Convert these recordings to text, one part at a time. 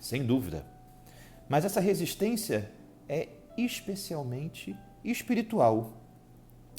sem dúvida. Mas essa resistência é especialmente espiritual,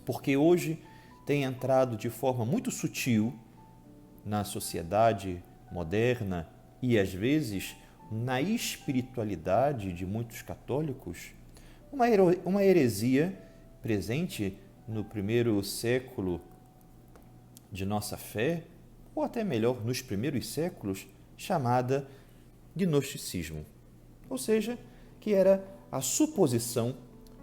porque hoje tem entrado de forma muito sutil na sociedade moderna e, às vezes, na espiritualidade de muitos católicos, uma heresia presente no primeiro século de nossa fé, ou até melhor, nos primeiros séculos, chamada gnosticismo. Ou seja, que era a suposição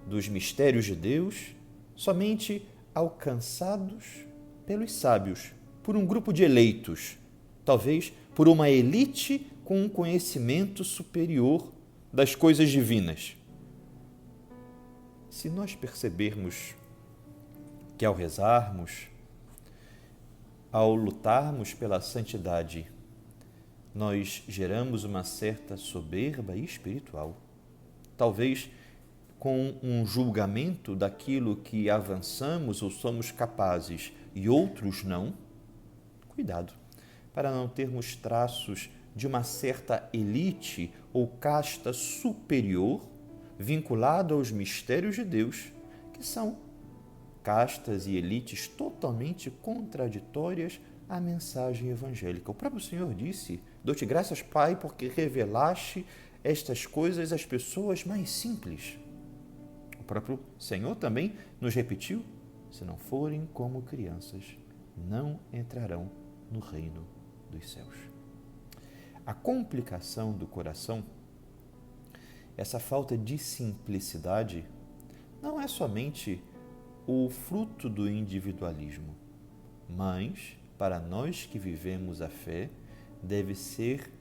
dos mistérios de Deus somente alcançados pelos sábios, por um grupo de eleitos, talvez por uma elite com um conhecimento superior das coisas divinas. Se nós percebermos que ao rezarmos, ao lutarmos pela santidade, nós geramos uma certa soberba espiritual, talvez com um julgamento daquilo que avançamos ou somos capazes e outros não, cuidado, para não termos traços de uma certa elite ou casta superior vinculada aos mistérios de Deus, que são castas e elites totalmente contraditórias à mensagem evangélica. O próprio Senhor disse: dou-te graças, Pai, porque revelaste estas coisas às pessoas mais simples. O próprio Senhor também nos repetiu: se não forem como crianças, não entrarão no reino dos céus. A complicação do coração, essa falta de simplicidade, não é somente o fruto do individualismo, mas, para nós que vivemos a fé, deve ser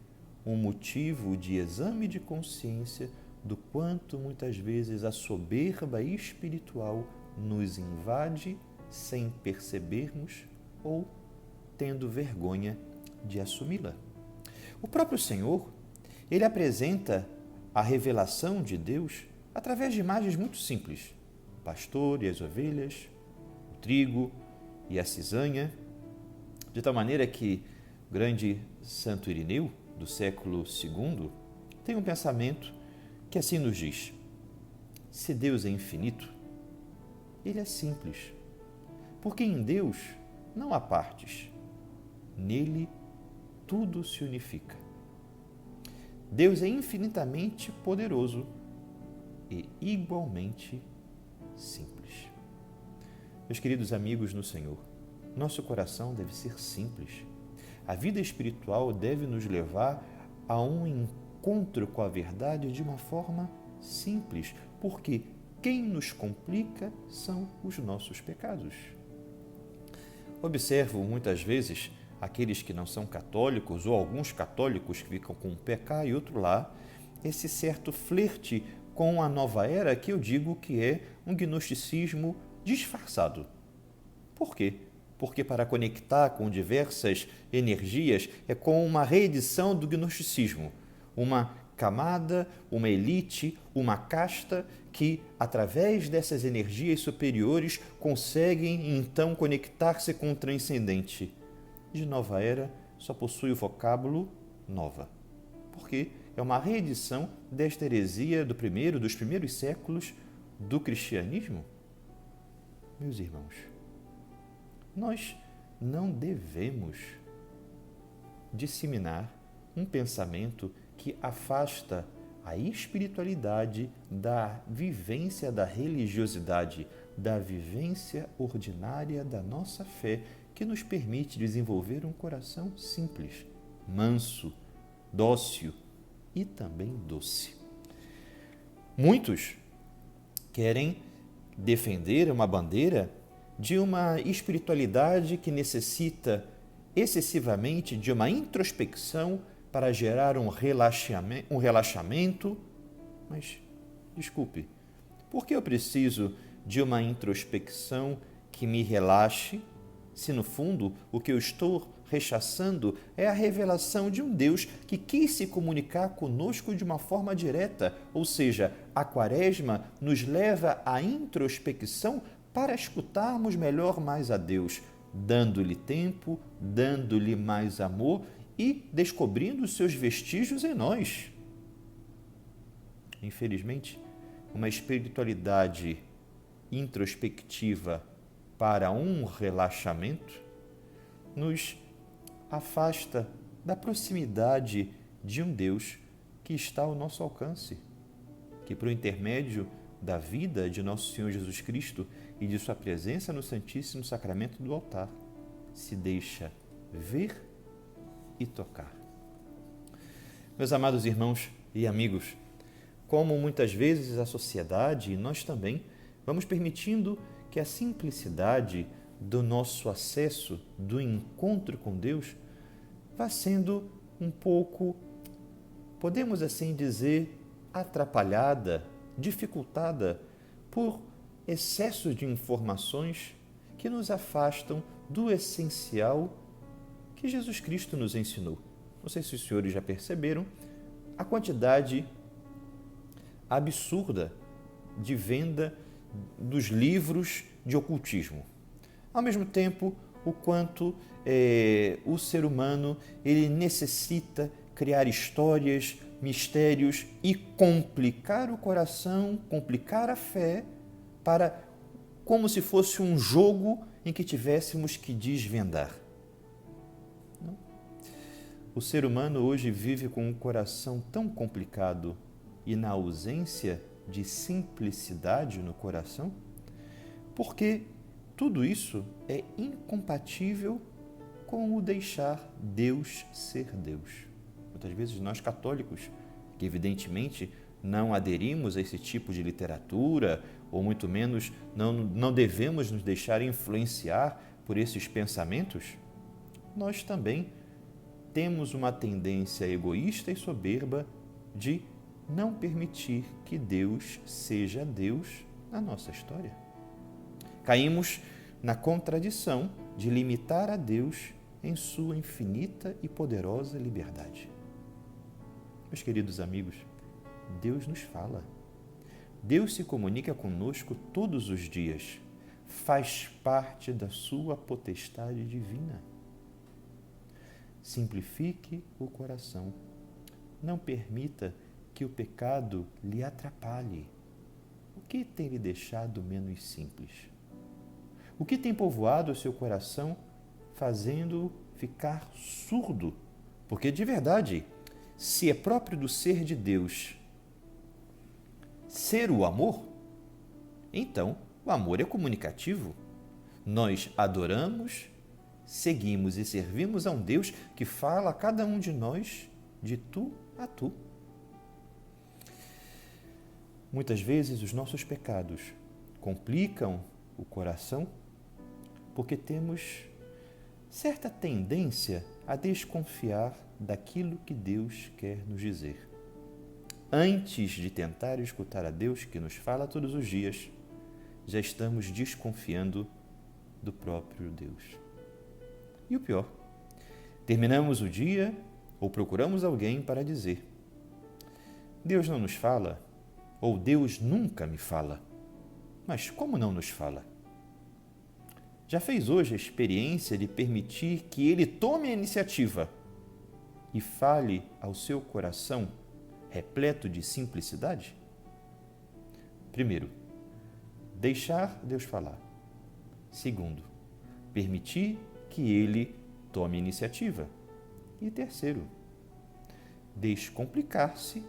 um motivo de exame de consciência do quanto muitas vezes a soberba espiritual nos invade sem percebermos ou tendo vergonha de assumi-la. O próprio Senhor, ele apresenta a revelação de Deus através de imagens muito simples: o pastor e as ovelhas, o trigo e a cisanha, de tal maneira que o grande Santo Irineu, do século II, tem um pensamento que assim nos diz: se Deus é infinito, ele é simples, porque em Deus não há partes, nele tudo se unifica. Deus é infinitamente poderoso e igualmente simples. Meus queridos amigos no Senhor, nosso coração deve ser simples. A vida espiritual deve nos levar a um encontro com a verdade de uma forma simples, porque quem nos complica são os nossos pecados. Observo muitas vezes aqueles que não são católicos ou alguns católicos que ficam com um pé cá e outro lá, esse certo flerte com a nova era que eu digo que é um gnosticismo disfarçado. Por quê? Porque para conectar com diversas energias é com uma reedição do gnosticismo, uma camada, uma elite, uma casta que, através dessas energias superiores, conseguem então conectar-se com o transcendente. De nova era só possui o vocábulo nova, porque é uma reedição desta heresia dos primeiros séculos do cristianismo. Meus irmãos, nós não devemos disseminar um pensamento que afasta a espiritualidade da vivência da religiosidade, da vivência ordinária da nossa fé, que nos permite desenvolver um coração simples, manso, dócil e também doce. Muitos querem defender uma bandeira de uma espiritualidade que necessita excessivamente de uma introspecção para gerar um relaxamento. Mas, desculpe, por que eu preciso de uma introspecção que me relaxe, se no fundo o que eu estou rechaçando é a revelação de um Deus que quis se comunicar conosco de uma forma direta, ou seja, a Quaresma nos leva à introspecção para escutarmos melhor mais a Deus, dando-lhe tempo, dando-lhe mais amor e descobrindo os seus vestígios em nós. infelizmente, uma espiritualidade introspectiva para um relaxamento, nos afasta da proximidade de um Deus que está ao nosso alcance, que por intermédio da vida de nosso Senhor Jesus Cristo e de sua presença no Santíssimo Sacramento do altar, se deixa ver e tocar. Meus amados irmãos e amigos, como muitas vezes a sociedade e nós também vamos permitindo que a simplicidade do nosso acesso, do encontro com Deus, vá sendo um pouco, podemos assim dizer, atrapalhada, dificultada por excesso de informações que nos afastam do essencial que Jesus Cristo nos ensinou. Não sei se os senhores já perceberam a quantidade absurda de venda dos livros de ocultismo. Ao mesmo tempo, o quanto o ser humano ele necessita criar histórias, mistérios e complicar o coração, complicar a fé, para como se fosse um jogo em que tivéssemos que desvendar. Não? O ser humano hoje vive com um coração tão complicado e na ausência de simplicidade no coração, porque tudo isso é incompatível com o deixar Deus ser Deus. Muitas vezes nós católicos, que evidentemente não aderimos a esse tipo de literatura, ou muito menos não devemos nos deixar influenciar por esses pensamentos, nós também temos uma tendência egoísta e soberba de não permitir que Deus seja Deus na nossa história. Caímos na contradição de limitar a Deus em sua infinita e poderosa liberdade. Meus queridos amigos, Deus nos fala. Deus se comunica conosco todos os dias. Faz parte da sua potestade divina. Simplifique o coração. Não permita que o pecado lhe atrapalhe. O que tem lhe deixado menos simples? O que tem povoado o seu coração, fazendo-o ficar surdo? Porque, de verdade, se é próprio do ser de Deus ser o amor, então o amor é comunicativo. Nós adoramos, seguimos e servimos a um Deus que fala a cada um de nós de tu a tu. Muitas vezes os nossos pecados complicam o coração porque temos certa tendência a desconfiar daquilo que Deus quer nos dizer. Antes de tentar escutar a Deus que nos fala todos os dias, já estamos desconfiando do próprio Deus. E o pior, terminamos o dia ou procuramos alguém para dizer: Deus não nos fala, ou Deus nunca me fala. Mas como não nos fala? Já fez hoje a experiência de permitir que Ele tome a iniciativa e fale ao seu coração repleto de simplicidade? Primeiro, deixar Deus falar. Segundo, permitir que Ele tome a iniciativa. E terceiro, descomplicar-se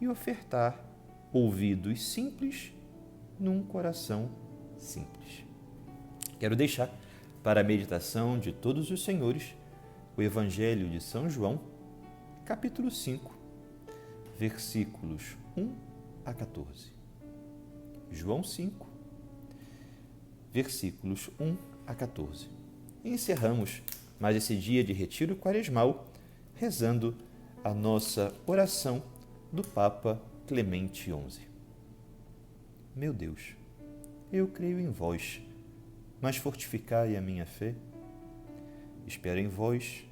e ofertar ouvidos simples num coração simples. Quero deixar para a meditação de todos os senhores o Evangelho de São João, capítulo 5, versículos 1 a 14. João 5, versículos 1 a 14. E encerramos mais esse dia de retiro quaresmal rezando a nossa oração do Papa Clemente XI. Meu Deus, eu creio em vós, mas fortificai a minha fé. Espero em vós,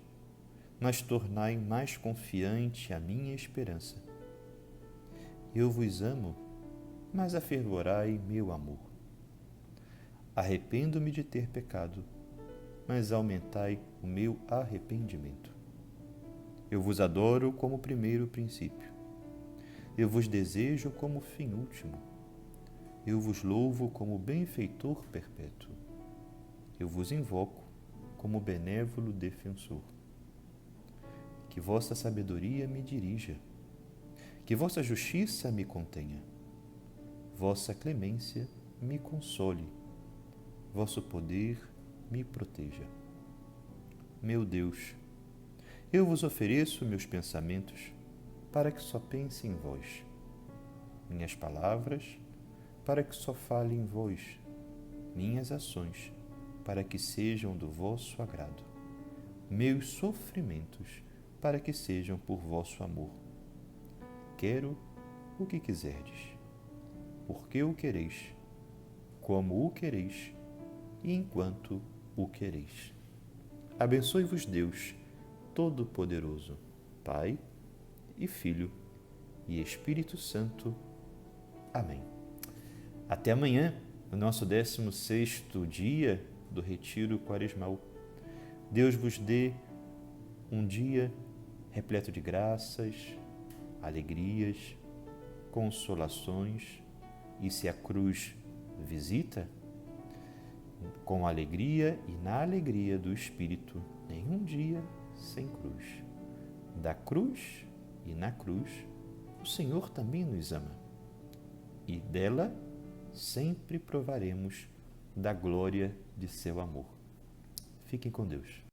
mas tornai mais confiante a minha esperança. Eu vos amo, mas afervorai meu amor. Arrependo-me de ter pecado, mas aumentai o meu arrependimento. Eu vos adoro como primeiro princípio. Eu vos desejo como fim último. Eu vos louvo como benfeitor perpétuo. Eu vos invoco como benévolo defensor. Que vossa sabedoria me dirija, que vossa justiça me contenha, vossa clemência me console, vosso poder me proteja. Meu Deus, eu vos ofereço meus pensamentos para que só pense em vós, minhas palavras para que só fale em vós, minhas ações para que sejam do vosso agrado, meus sofrimentos para que sejam por vosso amor. Quero o que quiserdes, porque o quereis, como o quereis e enquanto o quereis. Abençoe-vos Deus Todo-Poderoso, Pai e Filho e Espírito Santo. Amém. Até amanhã, no nosso 16º dia do Retiro Quaresmal. Deus vos dê um dia repleto de graças, alegrias, consolações, e se a cruz visita, com alegria e na alegria do Espírito, nenhum dia sem cruz. Da cruz e na cruz, o Senhor também nos ama, e dela sempre provaremos da glória de seu amor. Fiquem com Deus.